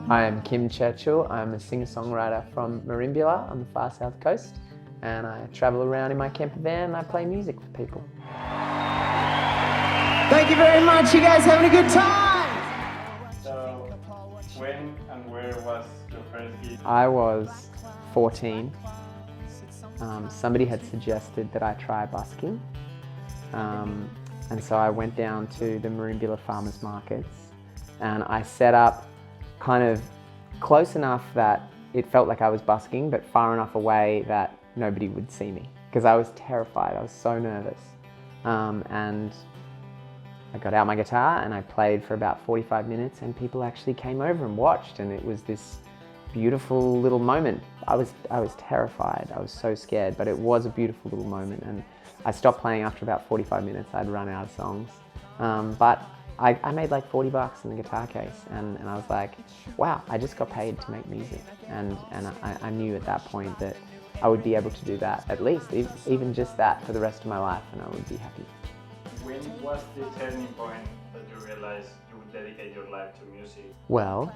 I am Kim Churchill. I'm a singer-songwriter from Merimbula on the far south coast, and I travel around in my camper van and I play music for people. Thank you very much. You guys having a good time? So, when and where was your first gig? I was 14. Somebody had suggested that I try busking, and so I went down to the Merimbula farmers markets and I set up kind of close enough that it felt like I was busking, but far enough away that nobody would see me because I was terrified. I was so nervous. And I got out my guitar and I played for about 45 minutes and people actually came over and watched, and it was this beautiful little moment. I was terrified. I was so scared, but it was a beautiful little moment, and I stopped playing after about 45 minutes. I'd run out of songs. But I made like $40 in the guitar case, and I was like, wow, I just got paid to make music. And I knew at that point that I would be able to do that, at least, even just that for the rest of my life, and I would be happy. When was the turning point that you realized you would dedicate your life to music? Well,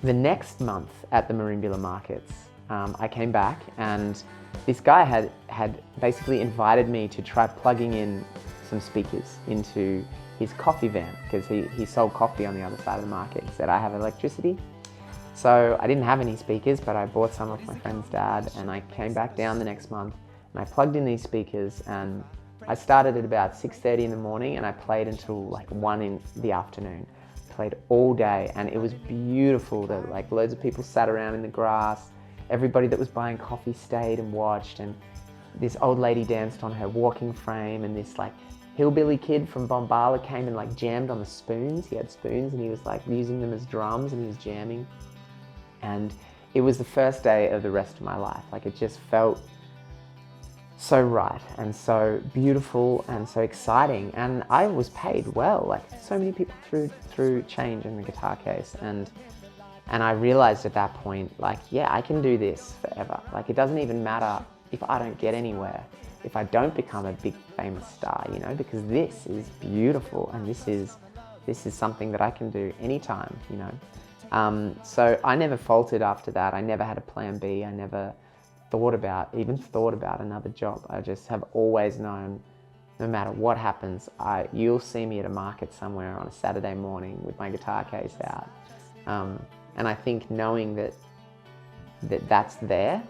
the next month at the Merimbula markets, I came back and this guy had basically invited me to try plugging in some speakers into his coffee van, because he sold coffee on the other side of the market. He said, I have electricity. So I didn't have any speakers, but I bought some off my friend's dad, and I came back down the next month and I plugged in these speakers, and I started at about 6:30 in the morning and I played until like 1 in the afternoon. Played all day, and it was beautiful. Like loads of people sat around in the grass. Everybody that was buying coffee stayed and watched, and this old lady danced on her walking frame, and this like hillbilly kid from Bombala came and like jammed on the spoons. He had spoons and he was like using them as drums and he was jamming. And it was the first day of the rest of my life. Like it just felt so right and so beautiful and so exciting, and I was paid well. Like so many people threw change in the guitar case, and I realized at that point, like, yeah, I can do this forever. Like it doesn't even matter if I don't get anywhere, if I don't become a big famous star, you know, because this is beautiful and this is something that I can do anytime, you know. So I never faltered after that. I never had a plan B. I never even thought about another job. I just have always known, no matter what happens, you'll see me at a market somewhere on a Saturday morning with my guitar case out. And I think knowing that's there,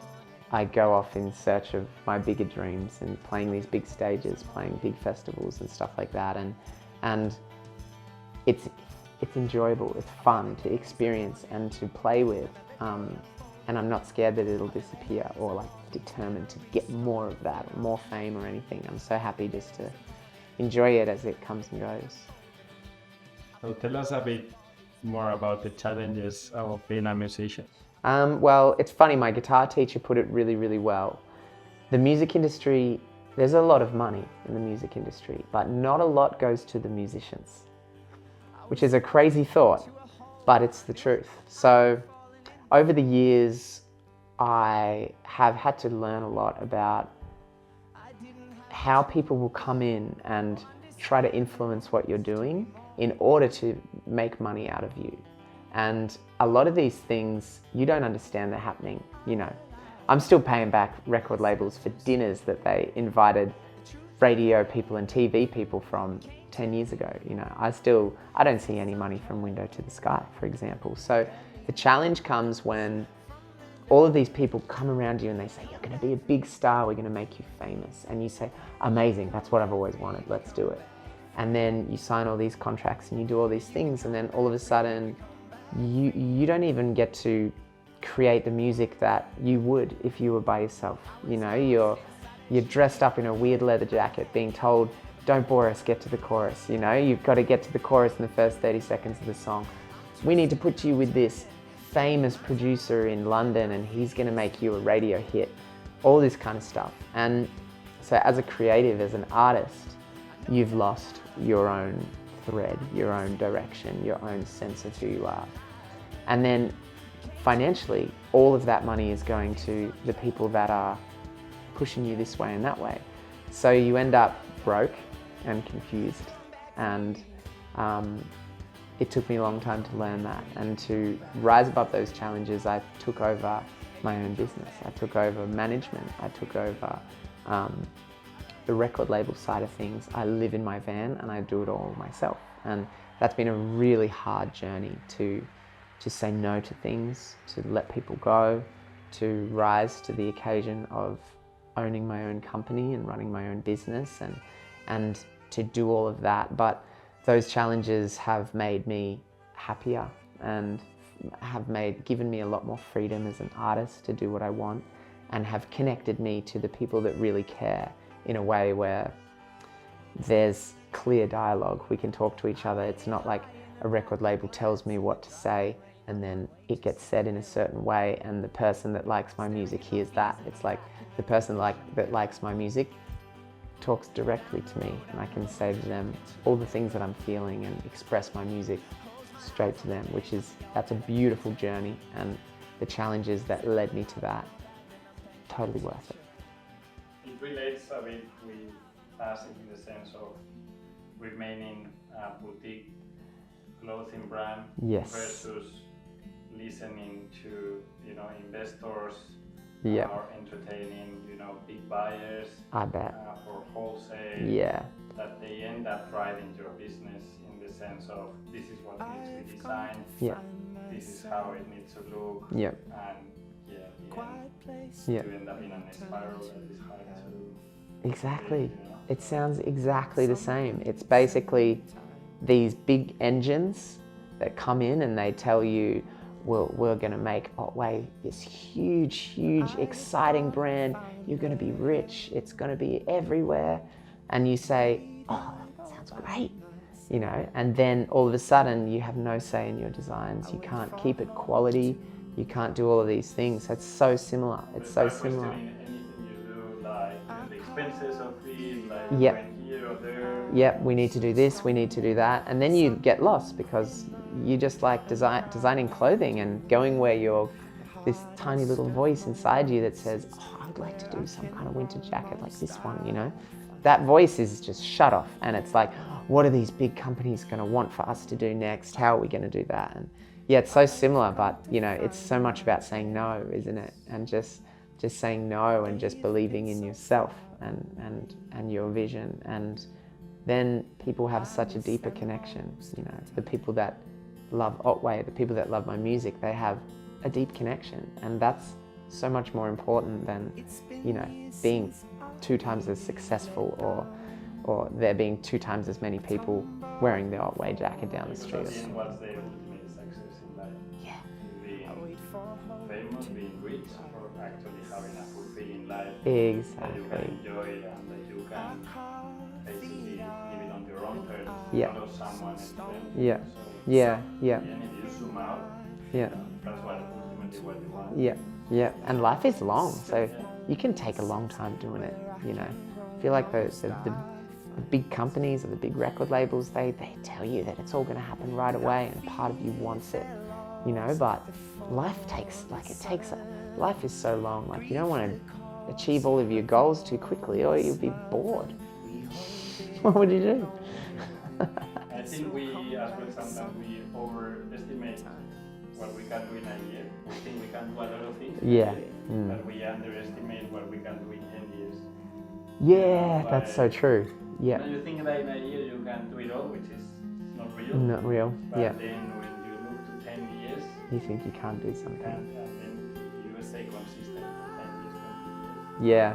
I go off in search of my bigger dreams and playing these big stages, playing big festivals and stuff like that. And it's enjoyable, it's fun to experience and to play with. And I'm not scared that it'll disappear or like determined to get more of that or more fame or anything. I'm so happy just to enjoy it as it comes and goes. So tell us a bit more about the challenges of being a musician. Well, it's funny, my guitar teacher put it really, really well. The music industry, there's a lot of money in the music industry, but not a lot goes to the musicians, which is a crazy thought, but it's the truth. So over the years, I have had to learn a lot about how people will come in and try to influence what you're doing in order to make money out of you. And a lot of these things, you don't understand they're happening, you know. I'm still paying back record labels for dinners that they invited radio people and TV people from 10 years ago, you know. I don't see any money from Window to the Sky, for example. So the challenge comes when all of these people come around you and they say, you're going to be a big star, we're going to make you famous. And you say, amazing, that's what I've always wanted, let's do it. And then you sign all these contracts and you do all these things, and then all of a sudden you don't even get to create the music that you would if you were by yourself. You know, you're dressed up in a weird leather jacket being told, don't bore us, get to the chorus. You know, you've got to get to the chorus in the first 30 seconds of the song. We need to put you with this famous producer in London and he's going to make you a radio hit. All this kind of stuff. And so as a creative, as an artist, you've lost your own thread, your own direction, your own sense of who you are. And then financially, all of that money is going to the people that are pushing you this way and that way. So you end up broke and confused and it took me a long time to learn that, and to rise above those challenges. I took over my own business. I took over management. I took over the record label side of things. I live in my van and I do it all myself. And that's been a really hard journey to say no to things, to let people go, to rise to the occasion of owning my own company and running my own business, and to do all of that. But those challenges have made me happier and have given me a lot more freedom as an artist to do what I want, and have connected me to the people that really care in a way where there's clear dialogue. We can talk to each other. It's not like a record label tells me what to say and then it gets said in a certain way and the person that likes my music hears that. It's like the person that likes my music talks directly to me, and I can say to them all the things that I'm feeling and express my music straight to them, that's a beautiful journey, and the challenges that led me to that, totally worth it. It relates a bit with us in the sense of remaining a boutique clothing brand Yes. versus listening to, investors Yeah. or entertaining, big buyers I bet. or wholesale. Yeah. That they end up driving your business in the sense of this is what needs to be designed, Yeah. this is how it needs to look, Yeah. and the end, Yeah. you end up in a spiral that is hard to Exactly. break, It sounds exactly the same. It's basically these big engines that come in and they tell you, well, we're going to make Ottway this huge, exciting brand. You're going to be rich. It's going to be everywhere. And you say, oh, that sounds great. And then all of a sudden you have no say in your designs. You can't keep it quality. You can't do all of these things. It's so similar. It's so similar. Anything you do, like the expenses of it, like Yep. when here or there. Yep, we need to do this, we need to do that. And then you get lost because you just like designing clothing and going where you're this tiny little voice inside you that says, oh, I would like to do some kind of winter jacket like this one, That voice is just shut off, and it's like, what are these big companies going to want for us to do next? How are we going to do that? And yeah, it's so similar, but it's so much about saying no, isn't it? And just saying no and just believing in yourself and your vision. And then people have such a deeper connection. The people that love Ottway, the people that love my music, they have a deep connection, and that's so much more important than being 2 times as successful or there being 2 times as many people wearing the Ottway jacket down the street. Because what's the ultimate success in life? Yeah. Being famous, being rich, or actually having a fulfilling life Exactly. that you can enjoy and that you can basically live it on your own terms, Yeah. not of someone else's terms. Yeah. So, Yeah. Yeah. and if you zoom out, Yeah. that's what ultimately what you want. Yeah. Yeah. And life is long, so you can take a long time doing it. I feel like the big companies or the big record labels, they tell you that it's all going to happen right away, and part of you wants it, but life life is so long. Like, you don't want to achieve all of your goals too quickly or you'll be bored. What would you do? I think we, as well, sometimes we overestimate what we can do in a year. We think we can do a lot of things, Yeah. but we underestimate what we can do in 10 years. Yeah, that's so true. Yeah. You think that in a year you can do it all, which is not real. Not real. But Yeah. then when you look to 10 years, You think you can't do and something. then you stay consistent for 10 years, 20 years. Yeah.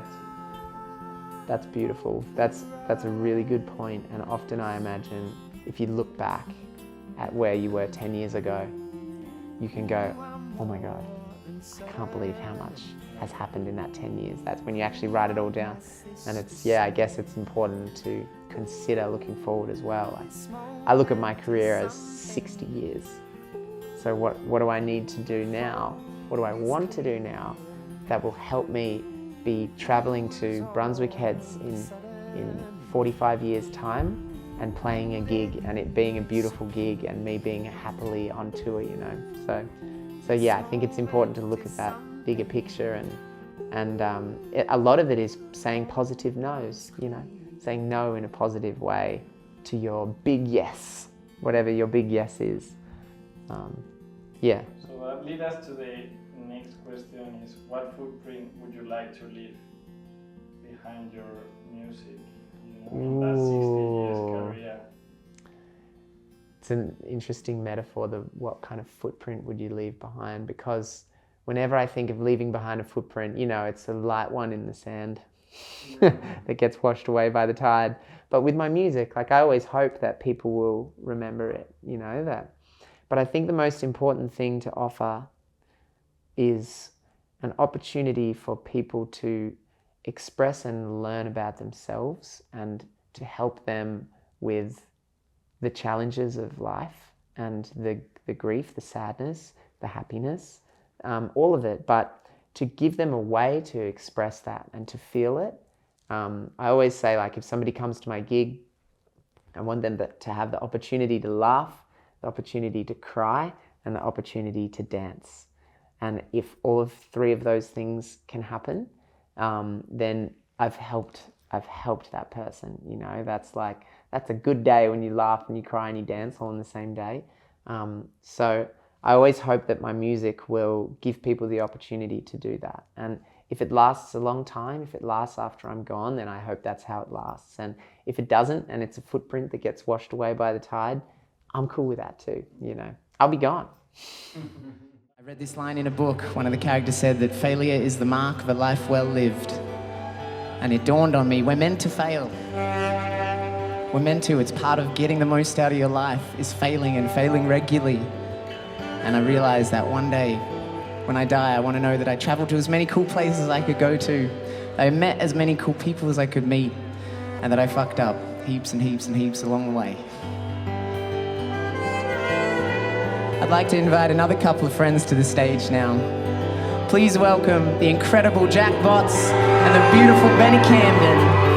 That's beautiful. That's a really good point. And often I imagine if you look back at where you were 10 years ago, you can go, oh my God, I can't believe how much has happened in that 10 years. That's when you actually write it all down. And I guess it's important to consider looking forward as well. I look at my career as 60 years. So what do I need to do now? What do I want to do now that will help me be traveling to Brunswick Heads in 45 years' time and playing a gig and it being a beautiful gig and me being happily on tour, So yeah, I think it's important to look at that bigger picture, and a lot of it is saying positive no's, saying no in a positive way to your big yes, whatever your big yes is. Yeah. So that leads us to the next question is, what footprint would you like to leave behind your music? In that 60 years career. It's an interesting metaphor, what kind of footprint would you leave behind? Because whenever I think of leaving behind a footprint, it's a light one in the sand that gets washed away by the tide. But with my music, I always hope that people will remember it, that. But I think the most important thing to offer is an opportunity for people to express and learn about themselves and to help them with the challenges of life and the grief, the sadness, the happiness, all of it, but to give them a way to express that and to feel it. I always say, if somebody comes to my gig, I want them to have the opportunity to laugh, the opportunity to cry, and the opportunity to dance. And if all of three of those things can happen, then I've helped that person. That's a good day when you laugh and you cry and you dance all in the same day. So I always hope that my music will give people the opportunity to do that. And if it lasts a long time, if it lasts after I'm gone, then I hope that's how it lasts. And if it doesn't, and it's a footprint that gets washed away by the tide, I'm cool with that too. I'll be gone. I read this line in a book. One of the characters said that failure is the mark of a life well lived. And it dawned on me, we're meant to fail. We're meant to. It's part of getting the most out of your life is failing and failing regularly. And I realized that one day, when I die, I want to know that I traveled to as many cool places as I could go to, that I met as many cool people as I could meet, and that I fucked up heaps and heaps and heaps along the way. I'd like to invite another couple of friends to the stage now. Please welcome the incredible Jack Botts and the beautiful Benny Camden.